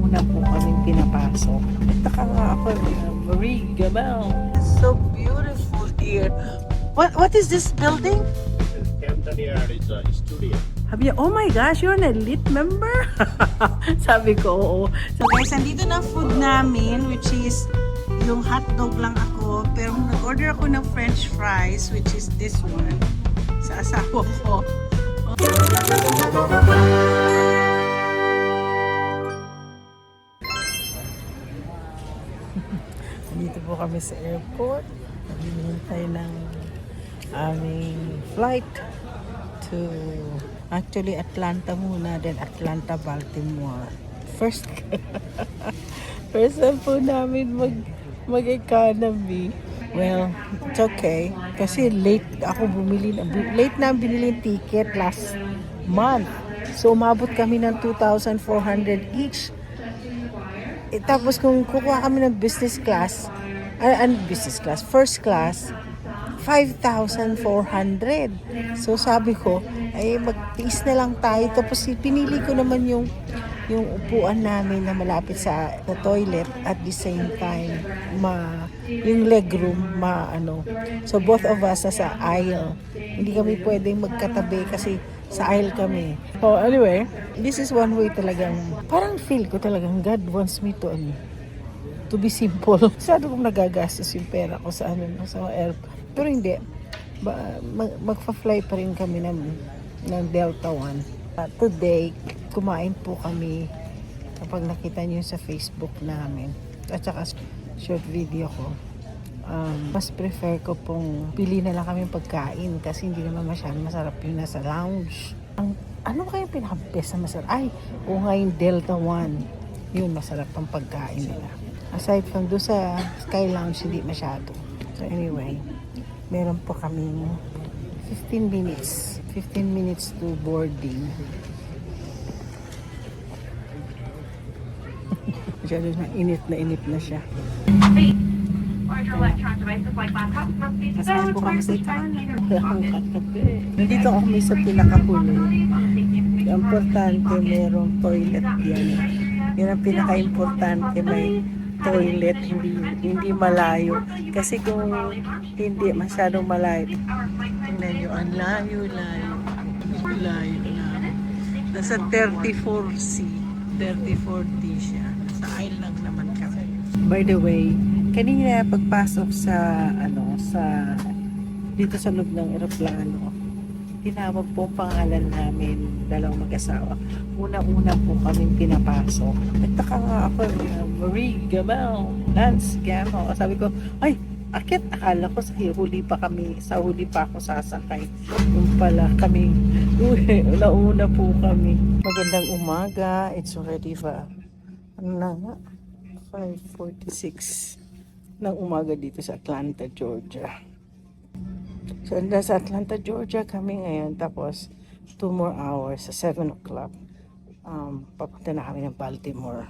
una po kaming pinapasok. Taka nga ako, Marie Gabel. It's so beautiful here. What is this building? Hampton Yard is a studio. Sabi niya, oh my gosh, you're an elite member? Sabi ko, oo. So guys, andito na food namin, which is yung hotdog lang ako. Pero nag-order ako ng french fries, which is this one, sa asawa ko. Dito po kami sa airport. Hinihintay ng aming flight to actually Atlanta muna, then Atlanta, Baltimore. First time po namin mag-economy. Well, it's okay. Kasi late ako late na binili yung ticket last month. So, umabot kami ng 2,400 each. Tapos kung kukuha kami ng business class, first class, 5,400. So sabi ko, ay magtiis na lang tayo. Tapos pinili ko naman yung upuan namin na malapit sa toilet at the same time yung legroom So both of us sa aisle. Hindi kami pwedeng magkatabi kasi sa aisle kami. So anyway, this is one way talagang parang feel ko talagang God wants me to be simple. Masyado kong nagagastos yung pera ko sa airport. Pero hindi. Magfa-fly pa rin kami ng Delta One. Today, kumain po kami kapag nakita nyo sa Facebook namin. At saka short video ko. Mas prefer ko pong pili na lang kami pagkain kasi hindi naman masyadong masarap yung nasa lounge. Ano kaya pinaka-best na masarap? Nga yung Delta One. Yun, masarap ang pagkain nila. Aside from doon sa Sky Lounge, hindi masyado. So anyway, meron po kaming 15 minutes to boarding. Masyado na init na siya. Masaya po kami sa Italia. Nandito kami sa pinakahuli. Importante merong toilet yan. Yan ang pinaka-importante, may toilet, hindi malayo. Kasi kung hindi masyadong malayo, tingnan nyo, ang layo. Nasa 34C, 34D siya. Nasa aisle lang naman kami. By the way, kanina pagpasok dito sa loob ng eroplano, tinawag po ang pangalan namin, dalawang mag-asawa. Una-una po kaming pinapasok. Nagtaka nga ako, Marie Gabel, Lance Gamo. Sabi ko, ay, akit, akala ko sa huli pa ako sasakay. Yung pala kami, una po kami. Magandang umaga, it's already 5:46 ng umaga dito sa Atlanta, Georgia. So, sa Atlanta, Georgia kami ngayon. Tapos, 2 more hours sa 7 o'clock. Papunta na kami ng Baltimore.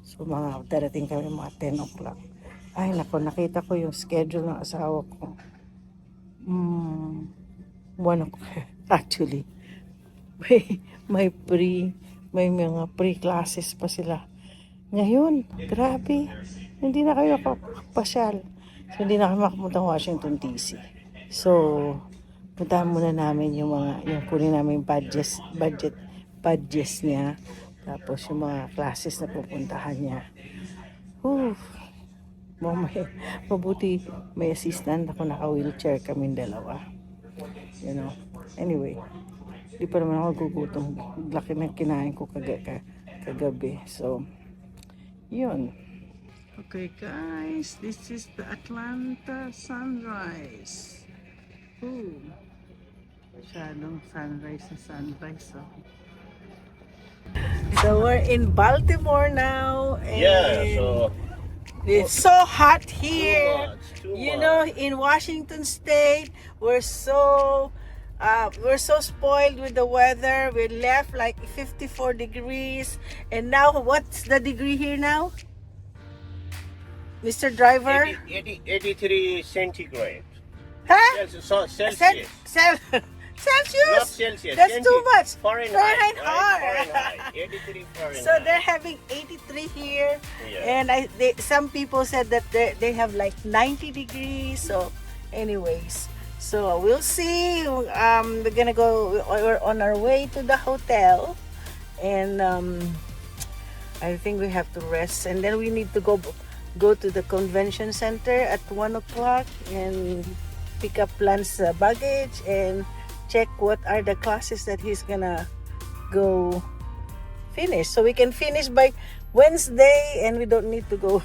So, darating kami mga 10 o'clock. Ay, nako, nakita ko yung schedule ng asawa ko. 1 o'clock. Actually, may mga pre-classes pa sila. Ngayon, grabe. Hindi na kayo pasyal. So, hindi na kami makapunta Washington, D.C. So, puntahan muna namin yung kunin namin budgets niya. Tapos yung mga classes na pupuntahan niya. Mabuti may assistant ako, naka-wheelchair kaming dalawa. Anyway, di pa naman ako gugutom. Laki na kinain ko kagabi. So, yun. Okay guys, this is the Atlanta sunrise. Masyadong sunrise. So we're in Baltimore now. And it's so hot here. Too much. In Washington State, we're so spoiled with the weather. We left like 54 degrees, and now what's the degree here now, Mr. Driver? 83 centigrade. Huh? Celsius. Celsius? Not Celsius. That's too much. Fahrenheit. Fahrenheit. Fahrenheit. 83 Fahrenheit. So they're having 83 here, Yeah. and some people said that they have like 90 degrees. So, anyways, so we'll see. We're gonna go. We're on our way to the hotel, and I think we have to rest, and then we need to go to the convention center at 1 o'clock and pick up Lance's baggage and check what are the classes that he's gonna go finish, so we can finish by Wednesday and we don't need to go.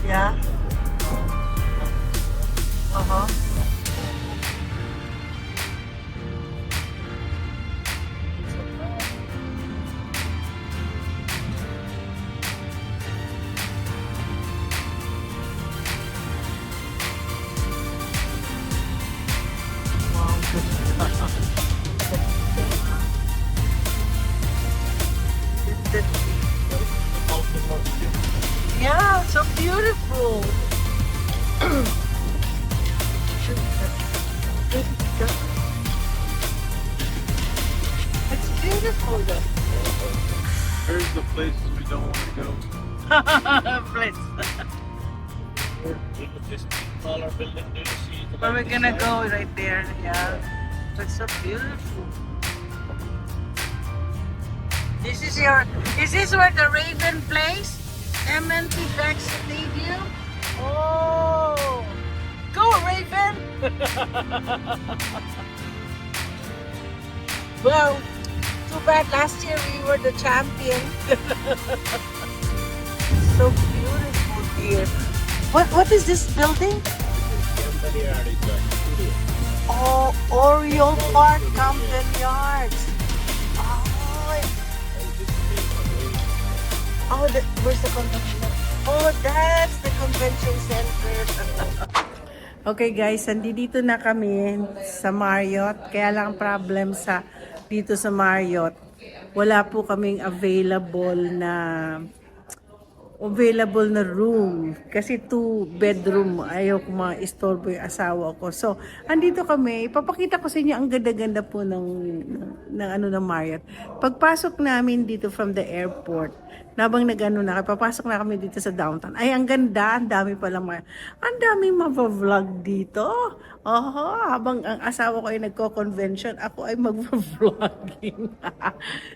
Yeah. Uh-huh. Yeah, so beautiful. It's beautiful though. Here's the places we don't want to go. Place. We could just taller building. Do you see? The But we're gonna side? go right there. Yeah, it's so beautiful. Is this where the Raven plays? MNT Bank Stadium? Oh, go Raven! Well, too bad last year we were the champion. So beautiful here. What is this building? Camden Yard is the studio. Oh, Oriole Park, Camden Yards. Oh, And this is the oh, where's the convention? Oh, that's the convention center. Okay guys, nandito na kami sa Marriott. Kaya lang problem dito sa Marriott, wala po kaming available na room kasi 2 bedroom, ayaw ko ma-istorbo yung asawa ko. So andito kami, ipapakita ko sa inyo ang ganda-ganda po ng Marriott. Pagpasok namin dito from the airport, nabang papasok na kami dito sa downtown, ay ang ganda, ang dami palang ang daming mava-vlog dito. Oho, habang ang asawa ko ay nagko-convention, ako ay mag-vlogging.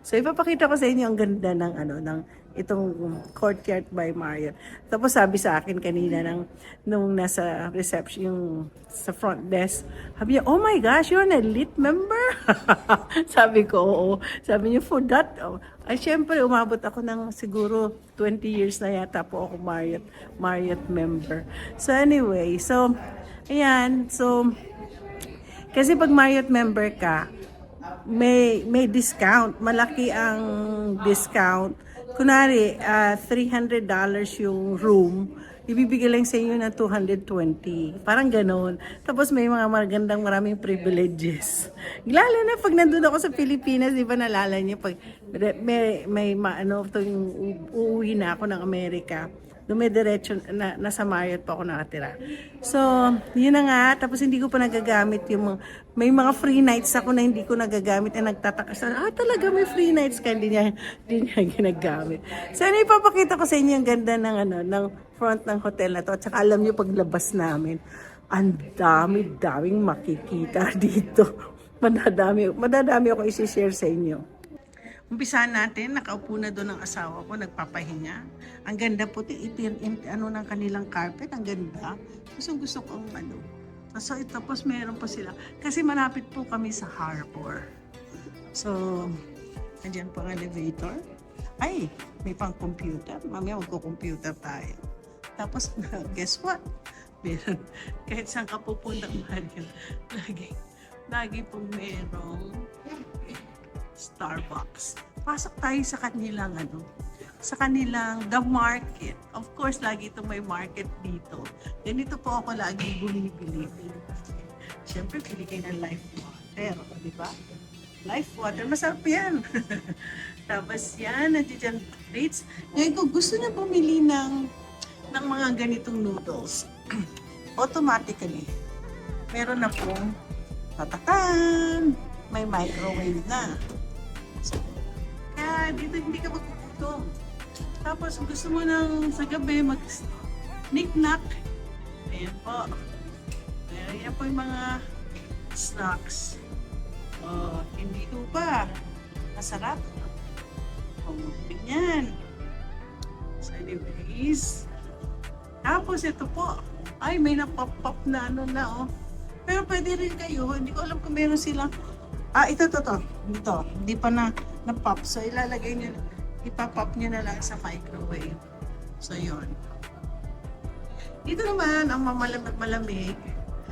So ipapakita ko sa inyo ang ganda ng itong Courtyard by Marriott. Tapos sabi sa akin kanina nung nasa reception, yung sa front desk, sabi niya, oh my gosh, you're an elite member? Sabi ko, oo. Sabi niya, for that, ay syempre umabot ako ng siguro 20 years na yata po ako Marriott member. So anyway, so ayan, so kasi pag Marriott member ka, may discount, malaki ang discount. Kunwari, $300 yung room, ibibigay lang sa inyo ng 220. Parang ganon. Tapos may mga maraming privileges. Lalo na pag nandun ako sa Pilipinas, di ba nalala niyo, pag uuwi na ako ng Amerika, dumidiretso nasa Marriott pa ako nakatira. So, yun na nga. Tapos hindi ko pa nagagamit may mga free nights ako na hindi ko nagagamit at nagtataka sa, talaga may free nights ka, hindi niya ginagamit. So, ipapakita ko sa inyo ang ganda ng front ng hotel na to. At saka alam niyo, paglabas namin, ang daming makikita dito. Madadami ako isi-share sa inyo. Umpisahan natin, nakaupo na doon ang asawa ko, nagpapahinga. Ang ganda po, ng kanilang carpet, ang ganda. Gusto ko ang So, tapos meron pa sila. Kasi malapit po kami sa harbor. So, nandiyan po ang elevator. Ay, may pang computer. Mamaya magko-computer tayo. Tapos, guess what? Meron, kahit saan ka pupunta, lagi pong merong Starbucks. Pasok tayo sa kanilang The Market. Of course, lagi itong may market dito. Ganito po ako lagi bumibili. Siyempre, pili kayo ng Life Water. Di ba? Life Water. Masarap yan. Tapos yan, nandiyan plates. Ngayon, kung gusto niya bumili ng mga ganitong noodles, automatically, meron na pong tatakan, may microwave na. So, kaya dito hindi ka magkukutom. Tapos kung gusto mo nang sa gabi mag-knick-knack, ayan po. Ayan po yung mga snacks. Oh, hindi ko pa. Masarap. Oh, ganyan. So anyways. Tapos ito po. Ay, may napop-pop na ano na oh. Pero pwede rin kayo. Hindi ko alam kung meron silang. Ito. Ito. Hindi pa na-pop. So ilalagay nyo. Ipapop nyo na lang sa microwave. So yun. Dito naman ang malamig.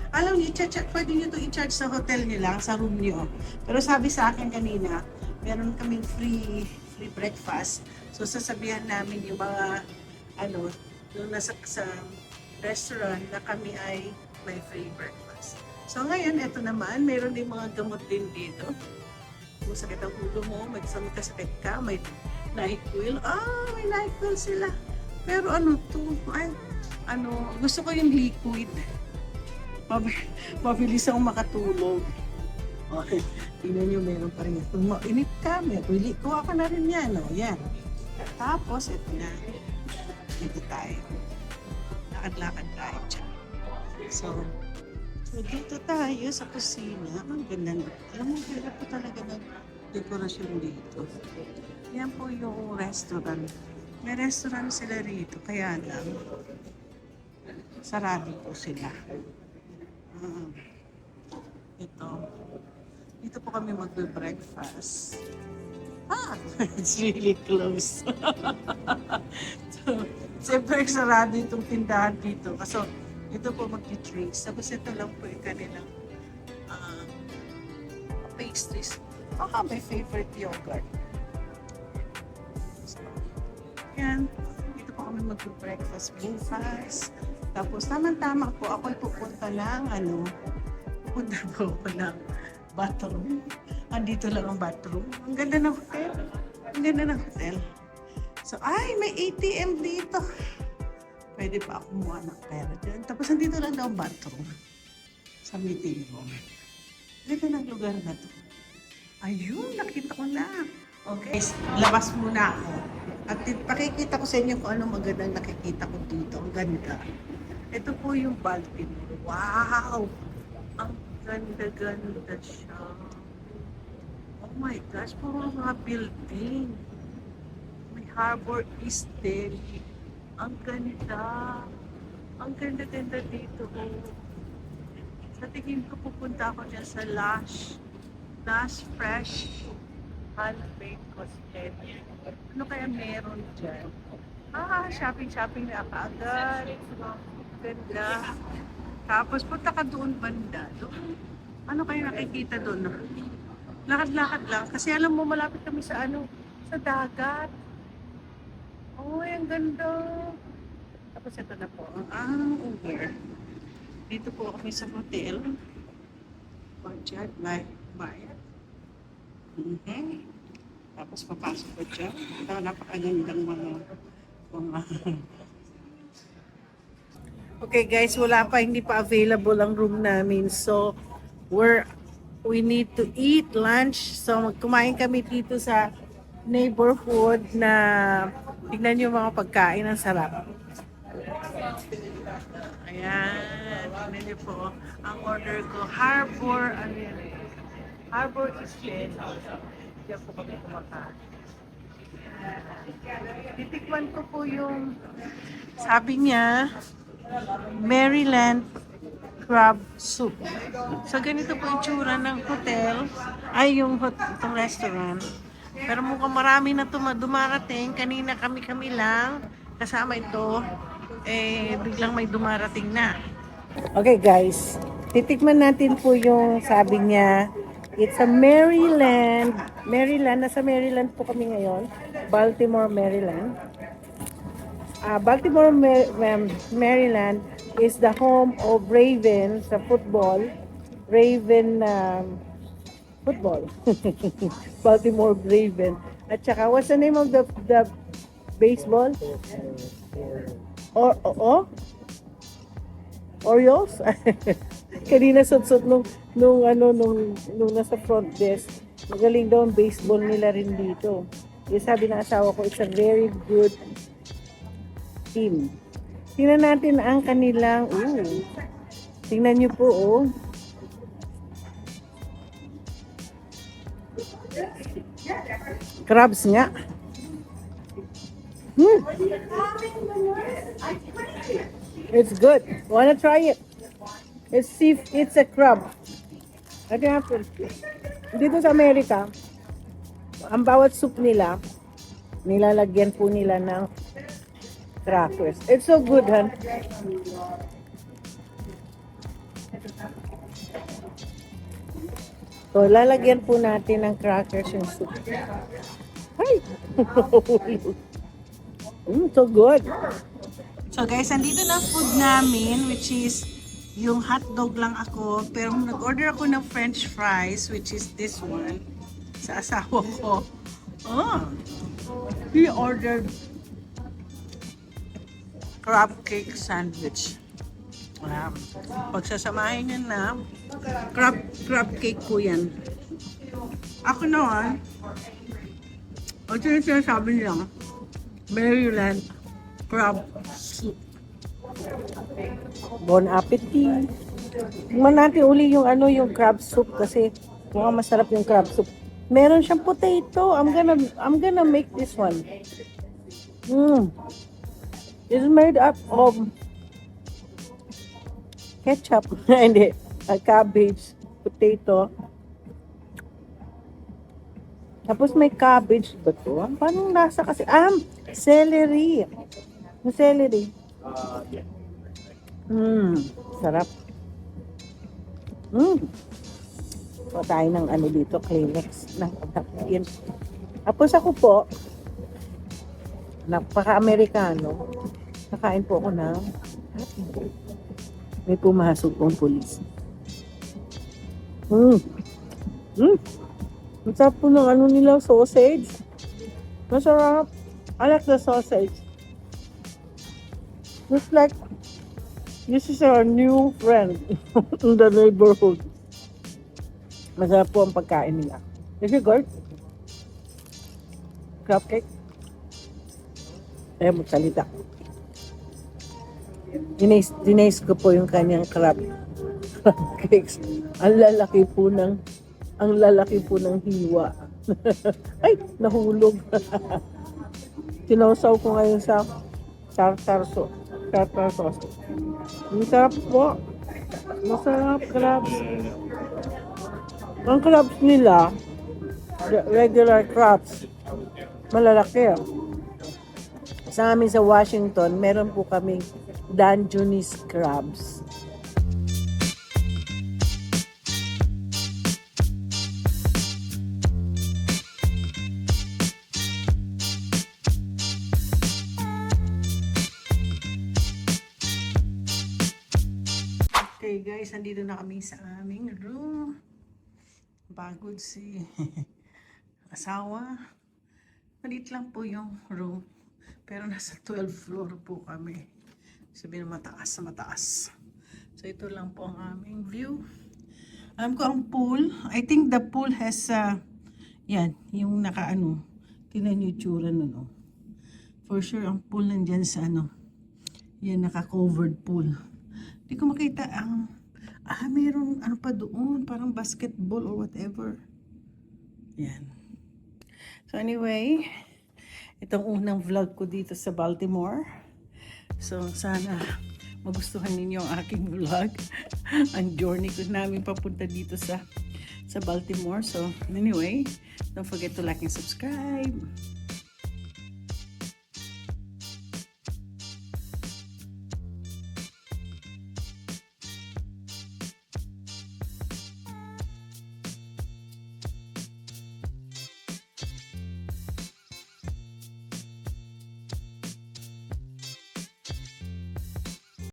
Alam niyo, pwede nyo ito i-charge sa hotel nyo lang, sa room nyo. Pero sabi sa akin kanina, meron kaming free breakfast. So sasabihan namin yung mga, yung nasa sa restaurant na kami ay may free breakfast. So ngayon, eto naman, meron din mga gamot din dito. Kung sakit ang ulo mo, may kasakit ka, may NyQuil. May NyQuil sila. Pero gusto ko yung liquid. Mabilis akong makatulog. Okay, tingnan nyo, meron pa rin ito. Init ka, kuha ka na rin yan. Yan. Tapos, ito na. Dito tayo. Lakad-lakad tayo dyan. So dito tayo sa kusina. Ang ganda. Alam mo, ganda po talaga ng dekorasyon dito. Yan po yung restaurant. May restaurant sila rito, kaya lang sarado po sila. Dito po kami magbe-breakfast. It's really close. So, siyempre sarado itong tindahan dito. Kasi ito po mag-drinks. Tapos ito lang po yung kanilang pastries. My favorite yogurt. So, yan. Dito po kami mag-breakfast bukas. Tapos tama-tama po, ako'y pupunta ng bathroom. Andito lang ang bathroom. Ang ganda ng hotel. So, may ATM dito. Pwede pa ako kumuha ng pera dyan. Tapos andito lang daw ang bathroom. Sa meeting room. Ganda ng lugar na to. Ayun, nakita ko na. Okay, labas muna ako. At pakikita ko sa inyo kung ano magandang nakikita ko dito. Ang ganda. Ito po yung Baltimore. Wow! Ang ganda-ganda siya. Oh my gosh, puro mga building. May Harbor East Delhi. Ang ganda. Ang ganda-ganda dito. Sa tingin ko pupunta ako dyan sa Lush Fresh Handmade Cosmetics. Ano kaya meron dyan? Shopping na kaagad. Ganda. Tapos punta ka doon banda. Doon. Ano kayo nakikita doon? Lakad-lakad lang. Kasi alam mo, malapit kami sa sa dagat. Ang ganda. Tapos ito na po. Uber. Dito po kami sa hotel. Budget, bayad. Tapos papasok ko dyan. Napakagandang mga Okay guys, hindi pa available ang room namin. So, we need to eat lunch. So, kumain kami dito sa neighborhood na tignan nyo mga pagkain. Ang sarap. Ayan. Tignan nyo po. Ang order ko, Harbor East. Diyan po kami kumakain. Titikman ko po yung sabi niya Maryland crab soup. So ganito po yung tsura ng hotel itong restaurant. Pero mukhang marami na dumarating. Kanina kami lang kasama ito, biglang may dumarating na. Okay guys, titikman natin po yung sabi niya. It's a Maryland. Nasa Maryland po kami ngayon. Baltimore, Maryland. Baltimore, Maryland is the home of Raven sa football. Raven football. Baltimore Raven. At saka, what's the name of the baseball? Oreos? Kanina sutsut nung nasa front desk. Magaling daw ang baseball nila rin dito. Yung sabi ng asawa ko, it's a very good team. Tingnan natin ang kanilang, tingnan nyo po, crabs nga. It's good. Wanna try it? Let's see if it's a crab. Ano hapon? Dito sa Amerika, ang bawat soup nila, nilalagyan po nila ng crackers. It's so good, han. So, lalagyan po natin ng crackers yung soup. Ay! So good. So guys, andito na food namin, which is yung hot dog lang ako. Pero nag-order ako ng french fries, which is this one, sa asawa ko. He ordered crab cake sandwich. Pagsasamahin niya na, crab cake po yan. Ako naman, ito yung sinasabi niya, Maryland crab soup. Bon appetit. Tingnan natin uli yung yung crab soup kasi mukhang masarap yung crab soup. Meron siyang potato. I'm gonna make this one. It's made up of ketchup, hindi, cabbage, potato. Tapos may cabbage ba to? Paano nasa kasi? Celery. Yung celery. Sarap. So, tayo ng dito, Kleenex. Yan. Tapos ako po, napaka-Amerikano. Nakain po ako ng may pumasok pong pulis. Ang sarap po ng nila, sausage. Masarap. I like the sausage. Looks like this is our new friend in the neighborhood. Masarap po ang pagkain nila. Is it good? Crab cake? Magsalita. Dinays ko po yung kanyang crab cakes. Ang lalaki po ng hiwa. Ay, nahulog. Tinawsaw ko ngayon sa tartar sauce. Masarap po. Masarap crabs. Ang crabs nila, regular crabs, malalaki. Sa amin sa Washington, meron po kaming Dungeness crabs. Okay guys, andito na kami sa aming room. Pagod si asawa. Malit lang po yung room. Pero nasa 12th floor po kami. Sabihin mataas na mataas. So ito lang po ang aming view. Alam ko ang pool. I think the pool has yan, yung tingnan yung tsura nun. For sure ang pool nandyan sa yan, naka-covered pool. Hindi ko makita ang meron pa doon, parang basketball or whatever. Yan. So anyway, itong unang vlog ko dito sa Baltimore. So sana magustuhan ninyo ang aking vlog. Ang journey ko namin papunta dito sa Baltimore. So anyway, don't forget to like and subscribe.